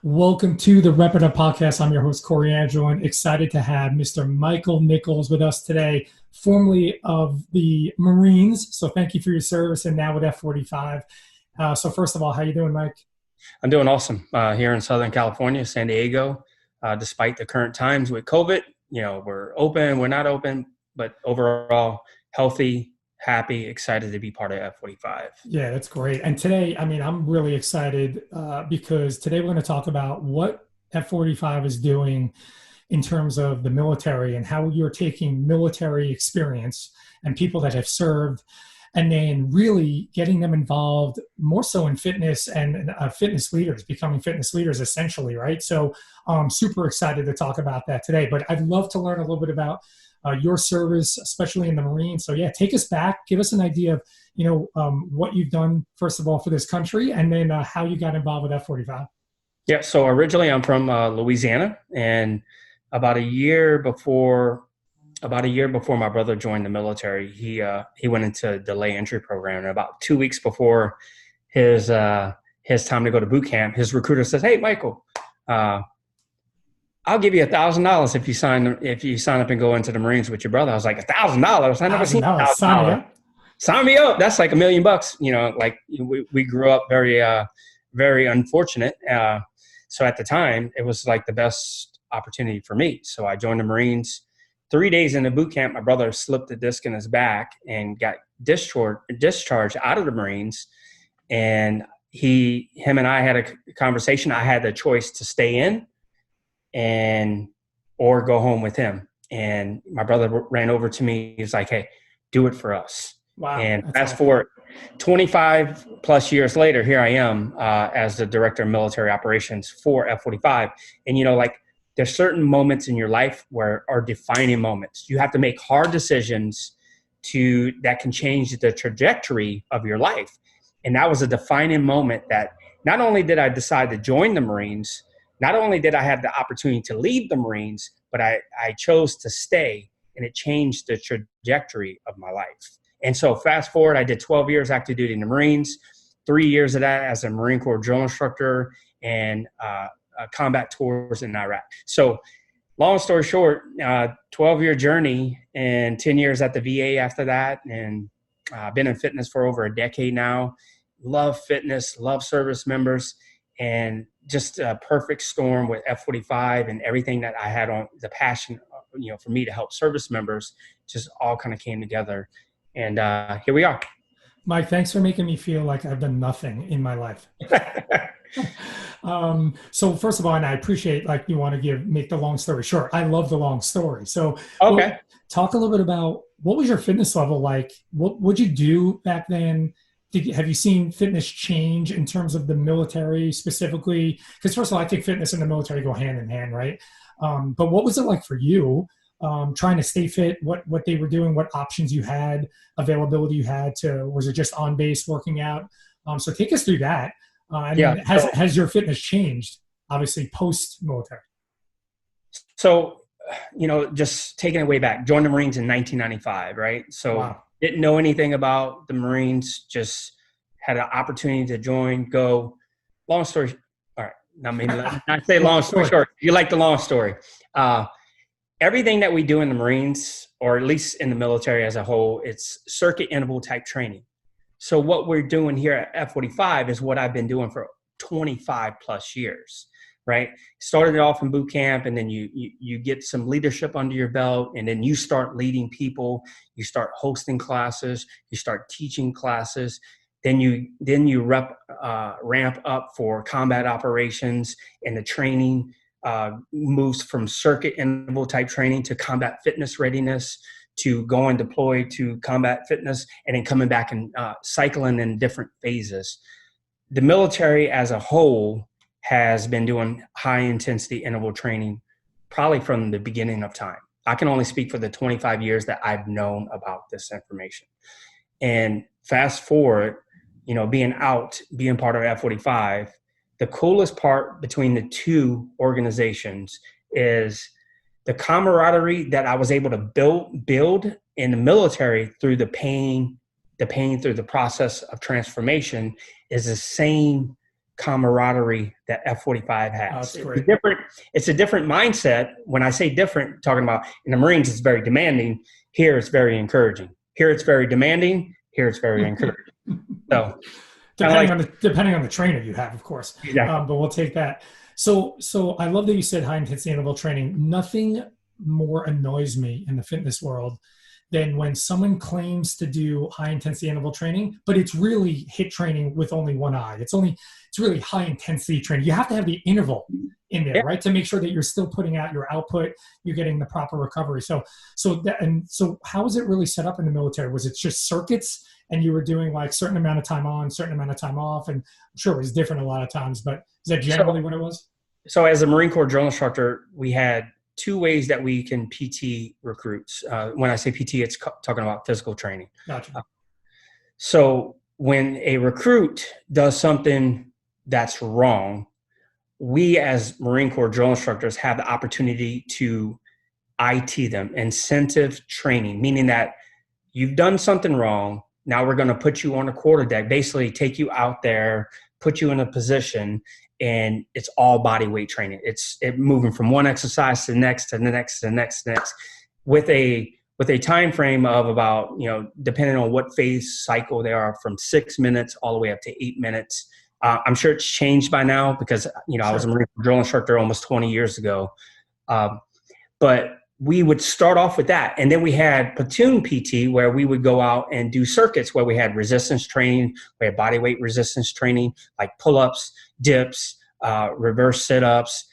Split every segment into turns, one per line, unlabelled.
Welcome to the Rep It Up Podcast. I'm your host, Corey Angelo, and excited to have Mr. Michael Nichols with us today, formerly of the Marines. So thank you for your service and now with F45. So first of all, how you doing, Mike?
I'm doing awesome here in Southern California, San Diego. Despite the current times with COVID, we're open, we're not open, but overall healthy, happy, excited to be part of F45.
Yeah, that's great. And today, I'm really excited because today we're going to talk about what F45 is doing in terms of the military and how you're taking military experience and people that have served and then really getting them involved more so in fitness and fitness leaders, becoming fitness leaders essentially, right? So I'm super excited to talk about that today. But I'd love to learn a little bit about your service, especially in the Marines. So yeah, take us back, give us an idea of what you've done first of all for this country, and then how you got involved with F45.
Yeah, so originally I'm from Louisiana, and about a year before my brother joined the military, he went into delay entry program, and about 2 weeks before his time to go to boot camp, his recruiter says, "Hey, Michael, I'll give you $1,000 if you sign up and go into the Marines with your brother." I was like, $1,000? I never seen
$1,000.
$1,000. Sign me up. That's like $1,000,000. Like we grew up very very unfortunate. So at the time, it was like the best opportunity for me. So I joined the Marines. 3 days into boot camp, my brother slipped a disc in his back and got discharged out of the Marines. And him and I had a conversation. I had the choice to stay in or go home with him. And my brother ran over to me. He was like, "Hey, do it for us."
Wow.
And fast forward 25 plus years later, here I am as the director of military operations for F45. And, there's certain moments in your life where are defining moments. You have to make hard decisions that can change the trajectory of your life. And that was a defining moment that not only did I decide to join the Marines, not only did I have the opportunity to lead the Marines, but I chose to stay, and it changed the trajectory of my life. And so fast forward, I did 12 years active duty in the Marines, 3 years of that as a Marine Corps drill instructor and combat tours in Iraq. So long story short, 12-year journey and 10 years at the VA after that. And I've been in fitness for over a decade now. Love fitness, love service members, and just a perfect storm with F45 and everything that I had on the passion, for me to help service members just all kind of came together. And here we are.
Mike, thanks for making me feel like I've done nothing in my life. So first of all, and I appreciate like you want to make the long story short. I love the long story. So
Okay.
Talk a little bit about what was your fitness level like? What would you do back then? Have you seen fitness change in terms of the military specifically? Because first of all, I think fitness and the military go hand in hand, right? But what was it like for you trying to stay fit? What they were doing? What options you had? Availability you had to? Was it just on base working out? So take us through that. And
Yeah.
then has your fitness changed? Obviously, post military.
So, just taking it way back, joined the Marines in 1995, right? So
Wow.
didn't know anything about the Marines, just had an opportunity to join, go. Long story, all right, now maybe not say long story short. You like the long story. Everything that we do in the Marines, or at least in the military as a whole, it's circuit interval type training. So what we're doing here at F45 is what I've been doing for 25 plus years, right? Started it off in boot camp, and then you get some leadership under your belt, and then you start leading people, you start hosting classes, you start teaching classes, then you ramp up for combat operations, and the training moves from circuit interval type training to combat fitness readiness, to going deploy to combat fitness, and then coming back and cycling in different phases. The military as a whole has been doing high intensity interval training probably from the beginning of time. I can only speak for the 25 years that I've known about this information. And fast forward, being part of F45, the coolest part between the two organizations is the camaraderie that I was able to build in the military through the pain through the process of transformation is the same camaraderie that F45
Oh,
has.
that's great.
It's a different mindset. When I say different, talking about in the Marines, it's very demanding. Here, it's very encouraging. Here, it's very demanding. Here, it's very encouraging. So,
Depending on the trainer you have, of course.
exactly.
But we'll take that. So I love that you said high intensity interval training. Nothing more annoys me in the fitness world than when someone claims to do high intensity interval training, but it's really HIIT training with only one eye. It's really high intensity training. You have to have the interval in there,
Yeah.
right? To make sure that you're still putting out your output, you're getting the proper recovery. So how is it really set up in the military? Was it just circuits and you were doing like certain amount of time on, certain amount of time off? And I'm sure it was different a lot of times, but is that generally what it was?
So as a Marine Corps drill instructor, we had two ways that we can PT recruits. When I say PT, it's talking about physical training.
Gotcha.
So when a recruit does something that's wrong, we as Marine Corps drill instructors have the opportunity to IT them, incentive training, meaning that you've done something wrong. Now we're going to put you on a quarter deck, basically take you out there, put you in a position, and it's all body weight training. It's moving from one exercise to the next, to the next, to the next, to the next, with a time frame of about, depending on what phase cycle they are, from 6 minutes all the way up to 8 minutes. I'm sure it's changed by now because, I was a Marine Corps drill instructor almost 20 years ago. But we would start off with that. And then we had platoon PT where we would go out and do circuits where we had resistance training, we had body weight resistance training, like pull-ups, dips, reverse sit-ups,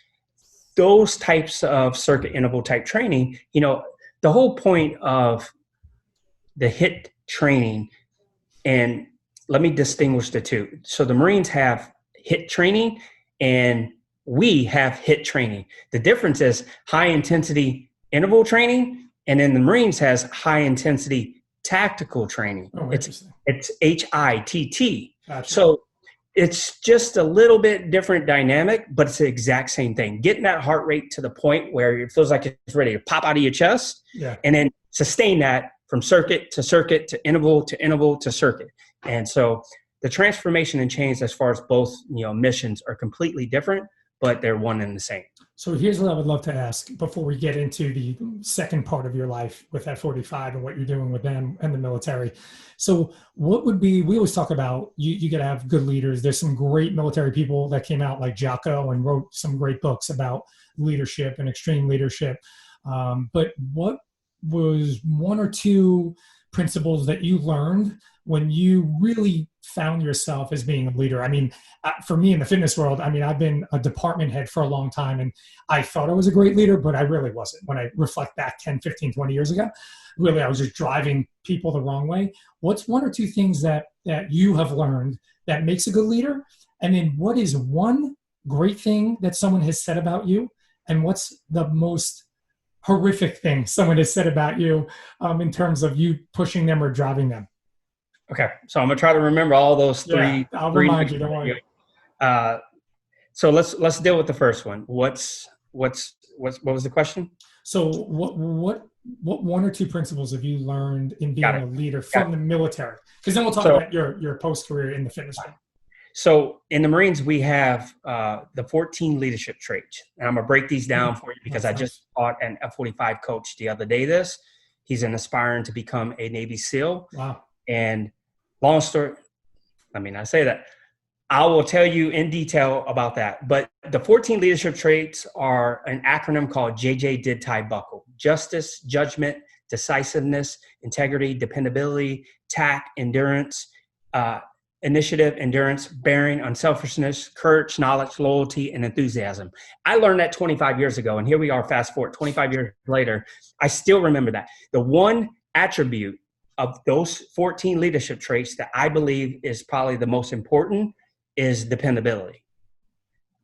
those types of circuit interval type training. The whole point of the HIIT training, and let me distinguish the two. So the Marines have HIIT training and we have HIIT training. The difference is high intensity interval training, and then the Marines has high intensity tactical training.
Oh,
it's HITT.
Gotcha.
So it's just a little bit different dynamic, but it's the exact same thing. Getting that heart rate to the point where it feels like it's ready to pop out of your chest, and then sustain that from circuit to interval to circuit. And so the transformation and change as far as both missions are completely different, but they're one and the same.
So here's what I would love to ask before we get into the second part of your life with F45 and what you're doing with them and the military. So what would be, we always talk about, you got to have good leaders. There's some great military people that came out like Jocko and wrote some great books about leadership and extreme leadership. But what was one or two principles that you learned when you really found yourself as being a leader? I mean, for me in the fitness world, I've been a department head for a long time and I thought I was a great leader, but I really wasn't. When I reflect back 10, 15, 20 years ago, really, I was just driving people the wrong way. What's one or two things that you have learned that makes a good leader? And then what is one great thing that someone has said about you? And what's the most horrific thing someone has said about you in terms of you pushing them or driving them?
Okay, so I'm gonna try to remember all those three.
Yeah, I'll remind you. Don't worry.
So let's deal with the first one. What was the question?
So what one or two principles have you learned in being a leader from the military? Because then we'll talk about your post career in the fitness world.
So in the Marines, we have the 14 leadership traits, and I'm gonna break these down for you because I just taught an F45 coach the other day. He's an aspiring to become a Navy SEAL.
Wow.
And long story, I say that. I will tell you in detail about that. But the 14 leadership traits are an acronym called JJ Did Tie Buckle: justice, judgment, decisiveness, integrity, dependability, tact, endurance, initiative, endurance, bearing, unselfishness, courage, knowledge, loyalty, and enthusiasm. I learned that 25 years ago, and here we are, fast forward 25 years later. I still remember that. The one attribute of those 14 leadership traits that I believe is probably the most important is dependability.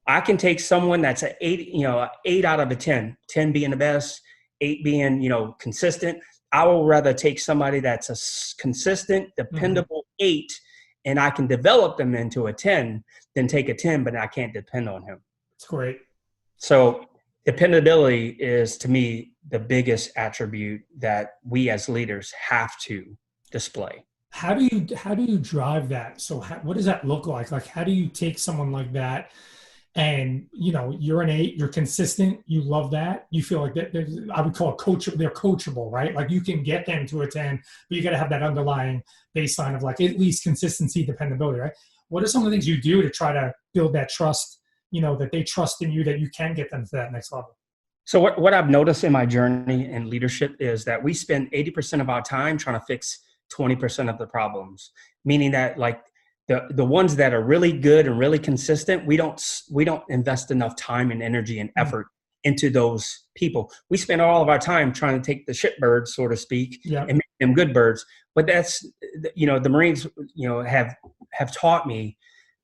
I can take someone that's an 8 out of a 10, 10 being the best, 8 being, consistent. I will rather take somebody that's a consistent, dependable 8, and I can develop them into a 10 than take a 10, but I can't depend on him.
That's great.
So dependability is, to me, the biggest attribute that we as leaders have to display.
how do you drive that? So what does that look like? Like, how do you take someone like that and, you know, you're an 8, you're consistent, you love that, you feel like that, I would call it coach, they're coachable, right? Like you can get them to a 10, but you got to have that underlying baseline of like at least consistency, dependability, right? What are some of the things you do to try to build that trust, you know, that they trust in you, that you can get them to that next level?
So what I've noticed in my journey in leadership is that we spend 80% of our time trying to fix 20% of the problems, meaning that like the ones that are really good and really consistent, we don't invest enough time and energy and effort into those people. We spend all of our time trying to take the shit birds, so to speak,
Yeah.
and make them good birds. But that's, you know, the Marines, you know, have taught me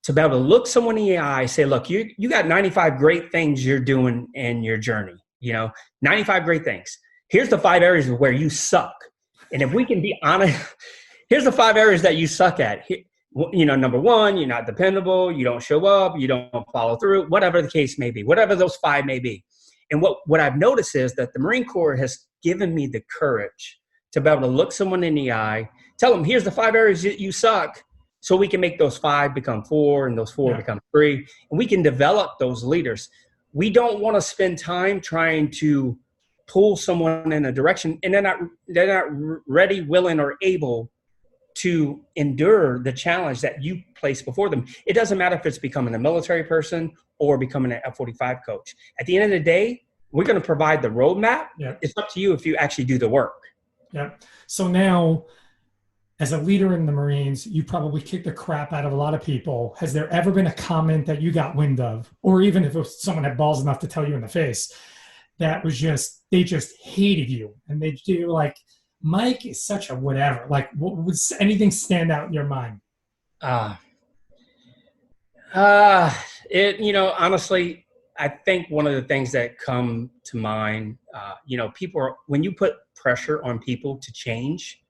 to be able to look someone in the eye, say, look, you got 95 great things you're doing in your journey. You know, 95 great things. Here's the 5 areas where you suck. And if we can be honest, here's the 5 areas that you suck at. You know, number 1, you're not dependable, you don't show up, you don't follow through, whatever the case may be, whatever those 5 may be. And what I've noticed is that the Marine Corps has given me the courage to be able to look someone in the eye, tell them, here's the 5 areas that you suck, so we can make those 5 become 4 and those 4 become 3. And we can develop those leaders. We don't want to spend time trying to pull someone in a direction and they're not ready, willing, or able to endure the challenge that you place before them. It doesn't matter if it's becoming a military person or becoming an F45 coach. At the end of the day, we're going to provide the roadmap.
Yeah.
It's up to you if you actually do the work.
Yeah. So now, as a leader in the Marines, you probably kicked the crap out of a lot of people. Has there ever been a comment that you got wind of, or even if someone had balls enough to tell you in the face, that was just, they just hated you and they were like, Mike is such a whatever. Like, what would anything stand out in your mind?
You know, honestly, I think one of the things that come to mind, you know, when you put pressure on people to change,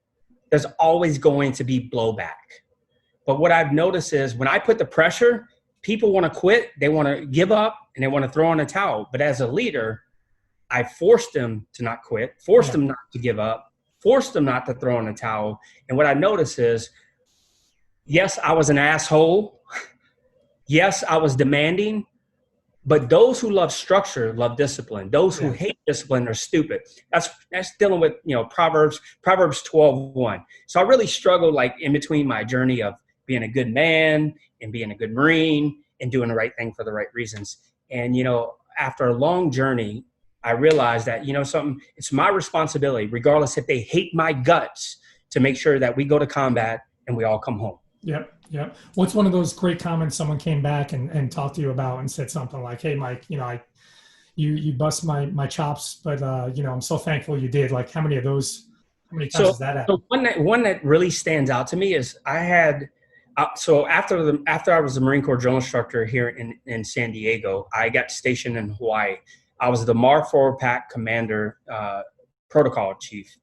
there's always going to be blowback. But what I've noticed is when I put the pressure, people want to quit, they want to give up, and they want to throw in a towel. But as a leader, I forced them to not quit, forced them not to give up, forced them not to throw in a towel. And what I noticed is, yes, I was an asshole. Yes, I was demanding. But those who love structure love discipline. Those who hate discipline are stupid. That's dealing with, you know, Proverbs 12:1. So I really struggled like in between my journey of being a good man and being a good Marine and doing the right thing for the right reasons. And, you know, after a long journey, I realized that, you know, it's my responsibility, regardless if they hate my guts, to make sure that we go to combat and we all come home.
Yep. Yep. What's one of those great comments someone came back and talked to you about and said something like, hey, Mike, you know, you bust my chops, but, you know, I'm so thankful you did. Like, how many times is that at?
So one that really stands out to me is I had, so after I was a Marine Corps drill instructor here in San Diego, I got stationed in Hawaii. I was the MAR Forward Pack Commander, protocol chief.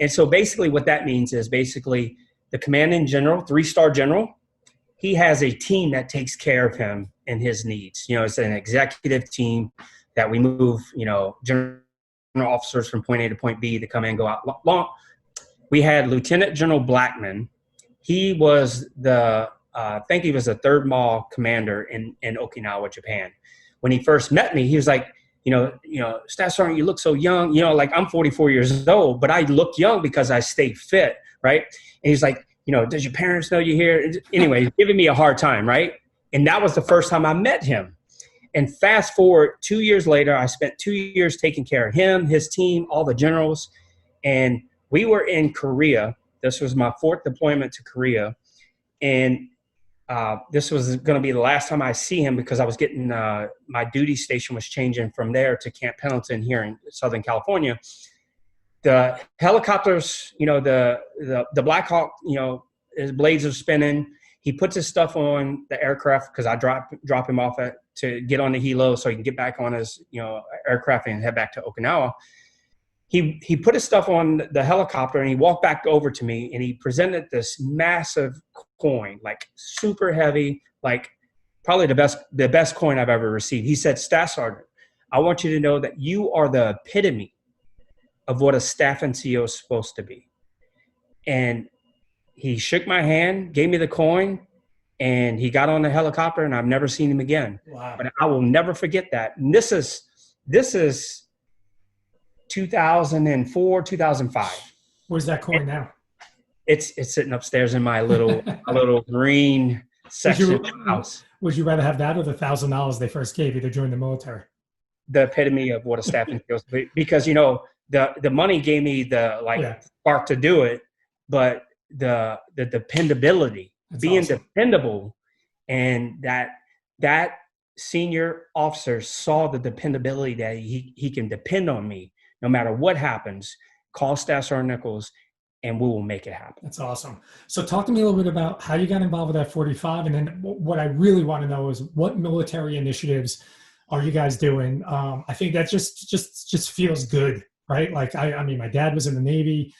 And so basically what that means is basically the commanding general, 3-star general, he has a team that takes care of him and his needs. You know, it's an executive team that we move, you know, general officers from point A to point B to come in and go out. We had Lieutenant General Blackman. He was I think he was the 3rd Mall commander in Okinawa, Japan. When he first met me, he was like, you know, Staff Sergeant, you look so young. You know, like I'm 44 years old, but I look young because I stay fit, right? And he's like, you know, does your parents know you're here? Anyway, he's giving me a hard time, right? And that was the first time I met him. And fast forward 2 years later, I spent 2 years taking care of him, his team, all the generals. And we were in Korea. This was my 4th deployment to Korea. And this was going to be the last time I see him because I was getting, my duty station was changing from there to Camp Pendleton here in Southern California. The helicopters, you know, the Black Hawk, you know, his blades are spinning. He puts his stuff on the aircraft because I drop him off to get on the helo so he can get back on his, you know, aircraft and head back to Okinawa. He put his stuff on the helicopter and he walked back over to me and he presented this massive coin, like super heavy, like probably the best coin I've ever received. He said, Staff Sergeant, I want you to know that you are the epitome of what a staff NCO is supposed to be. And he shook my hand, gave me the coin, and he got on the helicopter, and I've never seen him again.
Wow.
But I will never forget that. And this is 2004, 2005.
Where's that coin now?
It's sitting upstairs in my little green section of the house.
Would you rather have that or the $1,000 they first gave you to join the military?
The epitome of what a staffing feels, because the money gave me the spark to do it, but the dependability,
That's
being
awesome.
dependable, and that senior officer saw the dependability that he can depend on me no matter what happens. Call SSgt Nichols, and we will make it happen.
That's awesome. So talk to me a little bit about how you got involved with F45, and then what I really want to know is what military initiatives are you guys doing? I think that just feels good, right? Like I mean, my dad was in the Navy.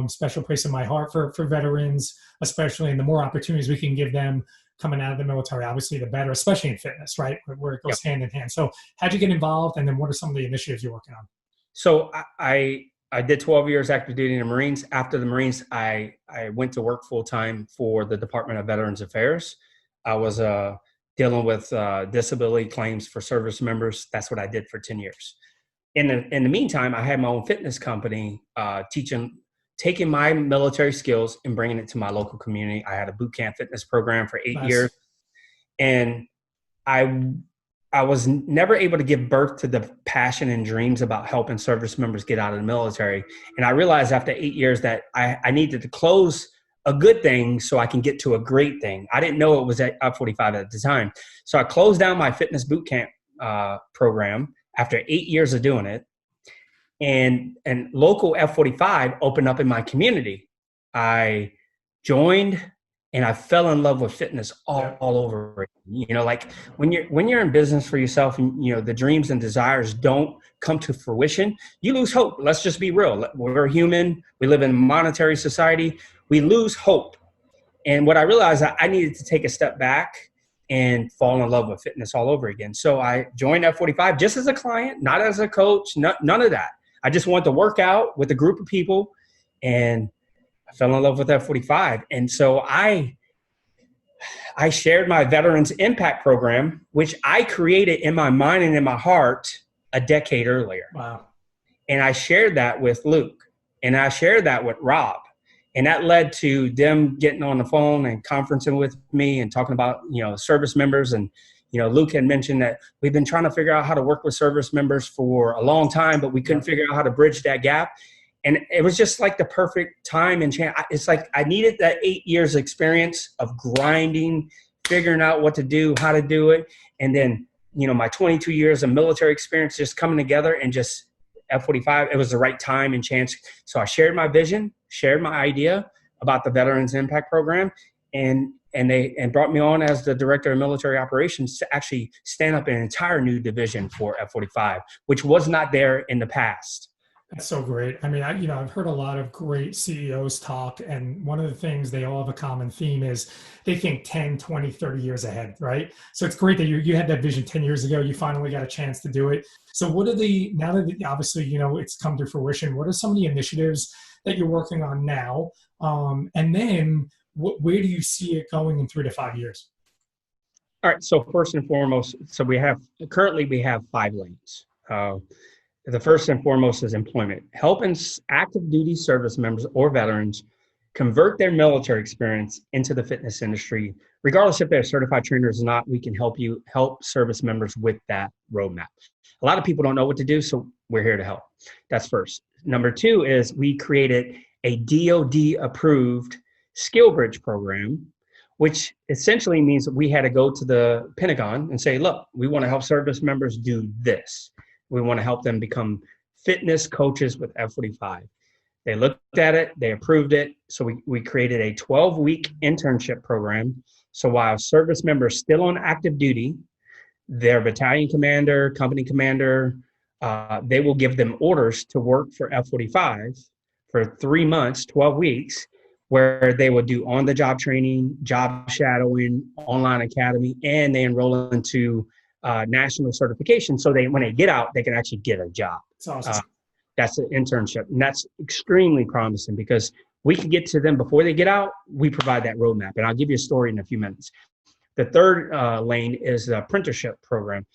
Special place in my heart for veterans, especially, and the more opportunities we can give them coming out of the military, obviously the better, especially in fitness, right? Where it goes hand in hand. So how'd you get involved, and then what are some of the initiatives you're working on?
So I did 12 years active duty in the Marines. After the Marines, I went to work full time for the Department of Veterans Affairs. I was dealing with disability claims for service members. That's what I did for 10 years. In the meantime, I had my own fitness company, taking my military skills and bringing it to my local community. I had a boot camp fitness program for 8 years, and I was never able to give birth to the passion and dreams about helping service members get out of the military. And I realized after 8 years that I needed to close a good thing so I can get to a great thing. I didn't know it was at F45 at the time. So I closed down my fitness boot camp program after 8 years of doing it. And local F45 opened up in my community. I joined, and I fell in love with fitness all over it. Like when you're in business for yourself, and the dreams and desires don't come to fruition, you lose hope. Let's just be real. We're human. We live in a monetary society. We lose hope. And what I realized, I needed to take a step back and fall in love with fitness all over again. So I joined F45 just as a client, not as a coach, none of that. I just wanted to work out with a group of people, and I fell in love with F45. And so I shared my Veterans Impact Program, which I created in my mind and in my heart a decade earlier.
Wow.
And I shared that with Luke, and I shared that with Rob. And that led to them getting on the phone and conferencing with me and talking about, service members. And, Luke had mentioned that we've been trying to figure out how to work with service members for a long time, but we couldn't figure out how to bridge that gap. And it was just like the perfect time and chance. It's like I needed that 8 years experience of grinding, figuring out what to do, how to do it. And then, my 22 years of military experience just coming together, and just F45, it was the right time and chance. So I shared my vision, shared my idea about the Veterans Impact Program, and brought me on as the director of military operations to actually stand up an entire new division for F45, which was not there in the past.
That's so great. I mean, I've heard a lot of great CEOs talk, and one of the things they all have a common theme is they think 10, 20, 30 years ahead, right? So it's great that you had that vision 10 years ago, you finally got a chance to do it. So now that obviously, it's come to fruition, what are some of the initiatives that you're working on now? And then where do you see it going in 3 to 5 years?
All right. So first and foremost, currently we have 5 lanes. The first and foremost is employment. Helping active duty service members or veterans convert their military experience into the fitness industry. Regardless if they're certified trainers or not, we can help service members with that roadmap. A lot of people don't know what to do, so we're here to help. That's first. Number 2 is we created a DoD approved skill bridge program, which essentially means that we had to go to the Pentagon and say, look, we want to help service members do this. We want to help them become fitness coaches with F45. They looked at it, they approved it. So we created a 12-week internship program. So while service members still on active duty, their battalion commander, company commander, they will give them orders to work for F45 for 3 months, 12 weeks, where they will do on-the-job training, job shadowing, online academy, and they enroll into national certification. So when they get out, they can actually get a job.
That's awesome.
That's an internship. And that's extremely promising, because we can get to them before they get out. We provide that roadmap. And I'll give you a story in a few minutes. The third lane is the apprenticeship program,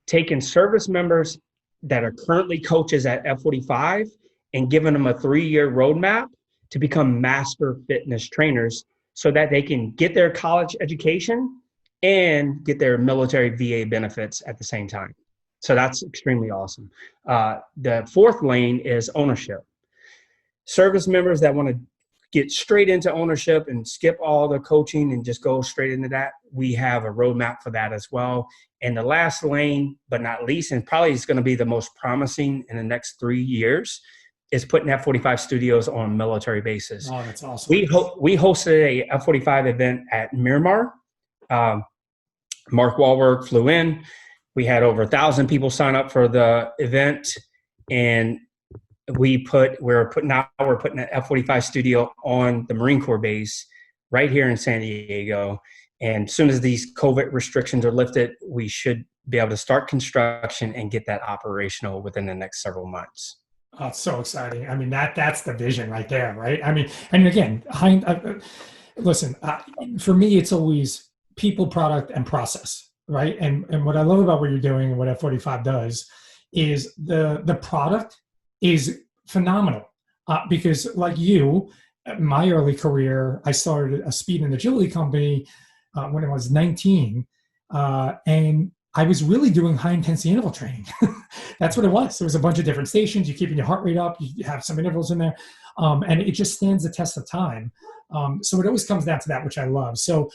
taking service members that are currently coaches at F45 and giving them a 3-year roadmap to become master fitness trainers so that they can get their college education and get their military VA benefits at the same time. So that's extremely awesome. The fourth lane is ownership. Service members that want to get straight into ownership and skip all the coaching and just go straight into that, we have a roadmap for that as well. And the last lane, but not least, and probably is going to be the most promising in the next 3 years, is putting F45 studios on military bases.
Oh, that's awesome.
We hosted a F45 event at Miramar. Mark Wahlberg flew in. We had over 1,000 people sign up for the event, and we're putting an F45 studio on the Marine Corps base right here in San Diego. And as soon as these COVID restrictions are lifted, we should be able to start construction and get that operational within the next several months.
Oh, it's so exciting. I mean, that's the vision right there, right? I mean, and again, listen, for me, it's always people, product, and process, right? And what I love about what you're doing and what F45 does is the product is phenomenal. Because like you, my early career, I started a speed and agility company when I was 19, and I was really doing high intensity interval training. That's what it was. There was a bunch of different stations. You're keeping your heart rate up. You have some intervals in there, and it just stands the test of time. So it always comes down to that, which I love. So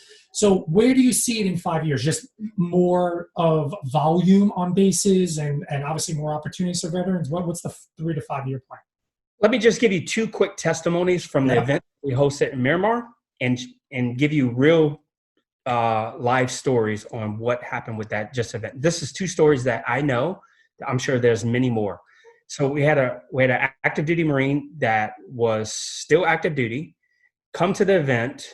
where do you see it in 5 years? Just more of volume on bases and obviously more opportunities for veterans. What's the 3 to 5 year plan?
Let me just give you 2 quick testimonies from the event we hosted in Miramar and give you real live stories on what happened with that just event. This is 2 stories that I know. I'm sure there's many more. So we had an active duty Marine that was still active duty, come to the event,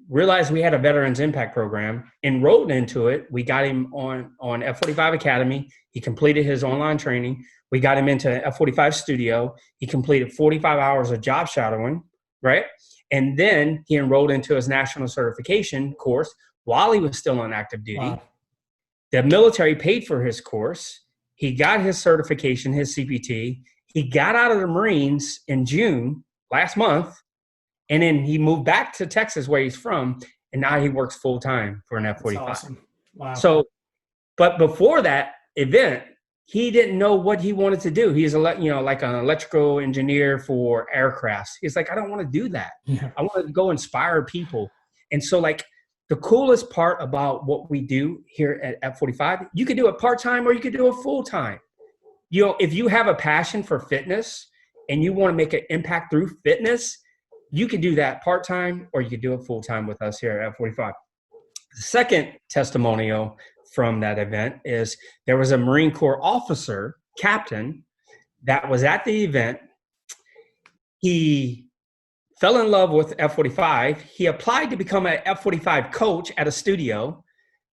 realized we had a Veterans Impact Program, enrolled into it. We got him on F45 Academy. He completed his online training. We got him into F45 Studio. He completed 45 hours of job shadowing, right? And then he enrolled into his national certification course while he was still on active duty. Wow. The military paid for his course. He got his certification, his CPT. He got out of the Marines in June last month, and then he moved back to Texas where he's from, and now he works full-time for an F45.
That's awesome. Wow.
So, but before that event, he didn't know what he wanted to do. He's like an electrical engineer for aircrafts. He's like, I don't want to do that. Yeah. I want to go inspire people. And so like the coolest part about what we do here at F45, you could do it part-time or you could do it full-time. You know, if you have a passion for fitness and you want to make an impact through fitness, you could do that part-time or you could do it full-time with us here at F45. The second testimonial from that event is there was a Marine Corps officer, captain, that was at the event. He fell in love with F45. He applied to become an F45 coach at a studio.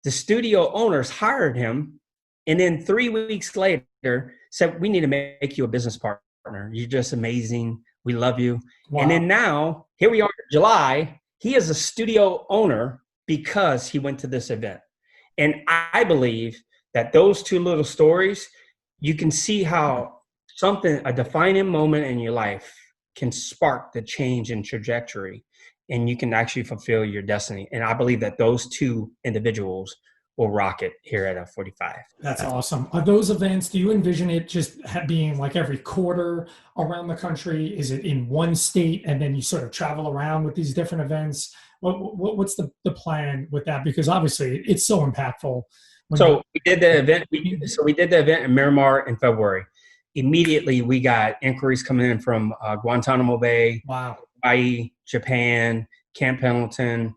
The studio owners hired him, and then 3 weeks later said, we need to make you a business partner. You're just amazing. We love you. Wow. And then now, here we are in July, he is a studio owner because he went to this event. And I believe that those 2 little stories, you can see how a defining moment in your life can spark the change in trajectory, and you can actually fulfill your destiny. And I believe that those 2 individuals will rock it here at F45.
That's awesome. Are those events, do you envision it just being like every quarter around the country? Is it in one state and then you sort of travel around with these different events? What's the plan with that? Because obviously it's so impactful.
So we did the event. We did the event in Miramar in February. Immediately we got inquiries coming in from Guantanamo Bay,
wow,
Hawaii, Japan, Camp Pendleton,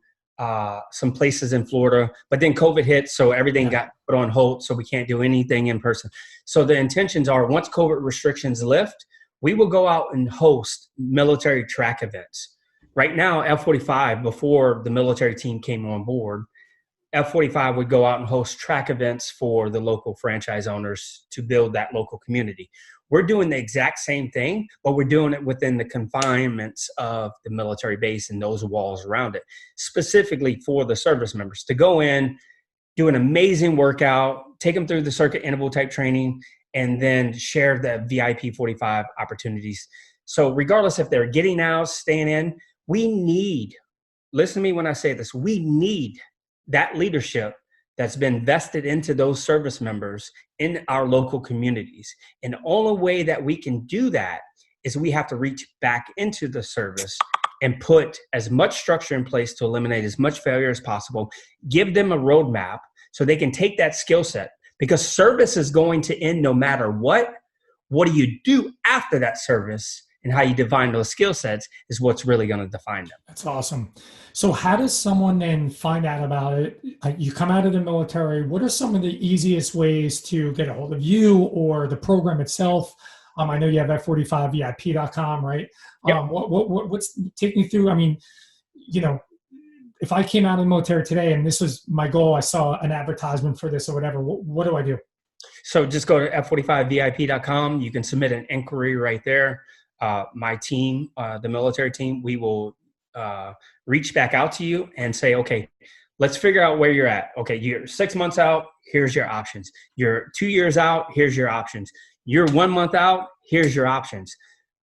some places in Florida. But then COVID hit, so everything got put on hold. So we can't do anything in person. So the intentions are once COVID restrictions lift, we will go out and host military track events. Right now, F45, before the military team came on board, F45 would go out and host track events for the local franchise owners to build that local community. We're doing the exact same thing, but we're doing it within the confinements of the military base and those walls around it, specifically for the service members to go in, do an amazing workout, take them through the circuit interval type training, and then share the VIP 45 opportunities. So regardless if they're getting out, staying in, we need, listen to me when I say this, we need that leadership that's been vested into those service members in our local communities. And the only way that we can do that is we have to reach back into the service and put as much structure in place to eliminate as much failure as possible, give them a roadmap so they can take that skill set, because service is going to end no matter what. What do you do after that service and how you define those skill sets is what's really going to define them.
That's awesome. So how does someone then find out about it? You come out of the military. What are some of the easiest ways to get a hold of you or the program itself? I know you have F45VIP.com, right?
Yep.
What's take me through? I mean, you know, if I came out of the military today and this was my goal, I saw an advertisement for this or whatever, what do I do?
So just go to F45VIP.com. You can submit an inquiry right there. My team, the military team, we will reach back out to you and say, okay, let's figure out where you're at. Okay, you're 6 months out, here's your options. You're 2 years out, here's your options. You're 1 month out, here's your options.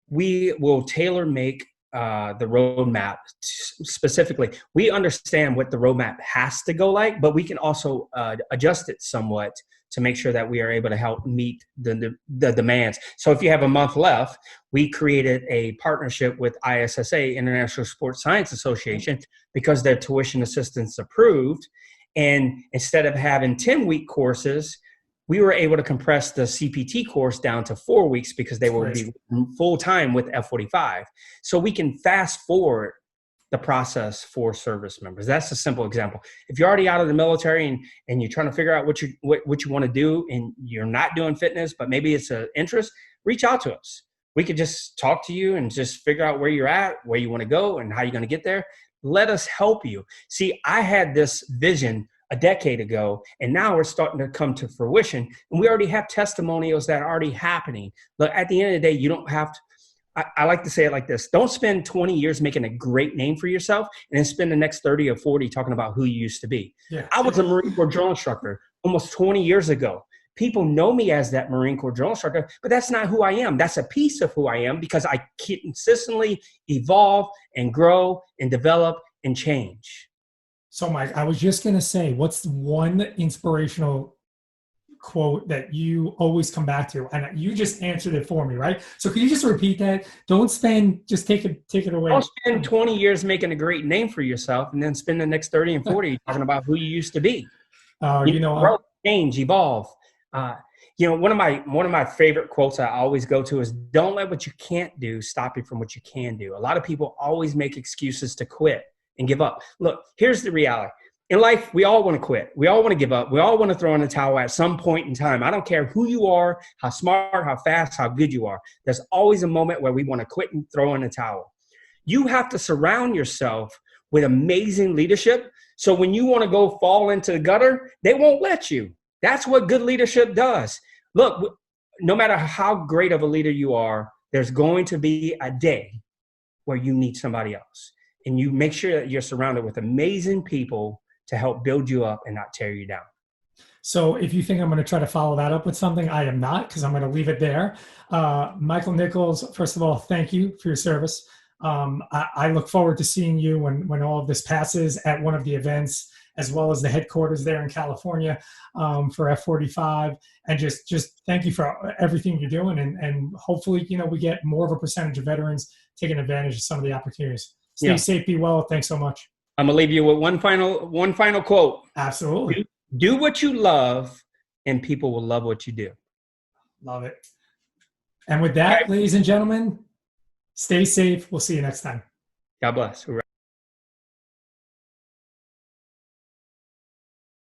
We will tailor make the roadmap specifically. We understand what the roadmap has to go like, but we can also adjust it somewhat to make sure that we are able to help meet the demands. So if you have a month left, we created a partnership with ISSA, International Sports Science Association, because their tuition assistance approved. And instead of having 10-week courses, we were able to compress the CPT course down to 4 weeks because they will be full-time with F45. So we can fast forward the process for service members. That's a simple example. If you're already out of the military and you're trying to figure out what you want to do and you're not doing fitness, but maybe it's an interest, reach out to us. We could just talk to you and just figure out where you're at, where you want to go, and how you're going to get there. Let us help you. See, I had this vision a decade ago, and now we're starting to come to fruition, and we already have testimonials that are already happening. Look, at the end of the day, you don't have to, I like to say it like this. Don't spend 20 years making a great name for yourself and then spend the next 30 or 40 talking about who you used to be. Yeah. I was a Marine Corps drill instructor almost 20 years ago. People know me as that Marine Corps drill instructor, but that's not who I am. That's a piece of who I am because I consistently evolve and grow and develop and change.
So Mike, I was just going to say, what's one inspirational quote that you always come back to? And you just answered it for me, right? So can you just repeat that? Don't spend, just take it away.
Don't spend 20 years making a great name for yourself and then spend the next 30 and 40 talking about who you used to be. Grow, change, evolve. One of my favorite quotes I always go to is, don't let what you can't do stop you from what you can do. A lot of people always make excuses to quit and give up. Look, here's the reality. In life, we all want to quit. We all want to give up. We all want to throw in the towel at some point in time. I don't care who you are, how smart, how fast, how good you are. There's always a moment where we want to quit and throw in the towel. You have to surround yourself with amazing leadership. So when you want to go fall into the gutter, they won't let you. That's what good leadership does. Look, no matter how great of a leader you are, there's going to be a day where you need somebody else. And you make sure that you're surrounded with amazing people to help build you up and not tear you down.
So if you think I'm going to try to follow that up with something, I am not, because I'm going to leave it there. Michael Nichols, first of all, thank you for your service. I look forward to seeing you when all of this passes at one of the events, as well as the headquarters there in California for F45. And just thank you for everything you're doing. And hopefully, we get more of a percentage of veterans taking advantage of some of the opportunities. Stay safe, be well. Thanks so much.
I'm going to leave you with one final quote.
Absolutely.
Do what you love, and people will love what you do.
Love it. And with that, ladies and gentlemen, stay safe. We'll see you next time.
God bless.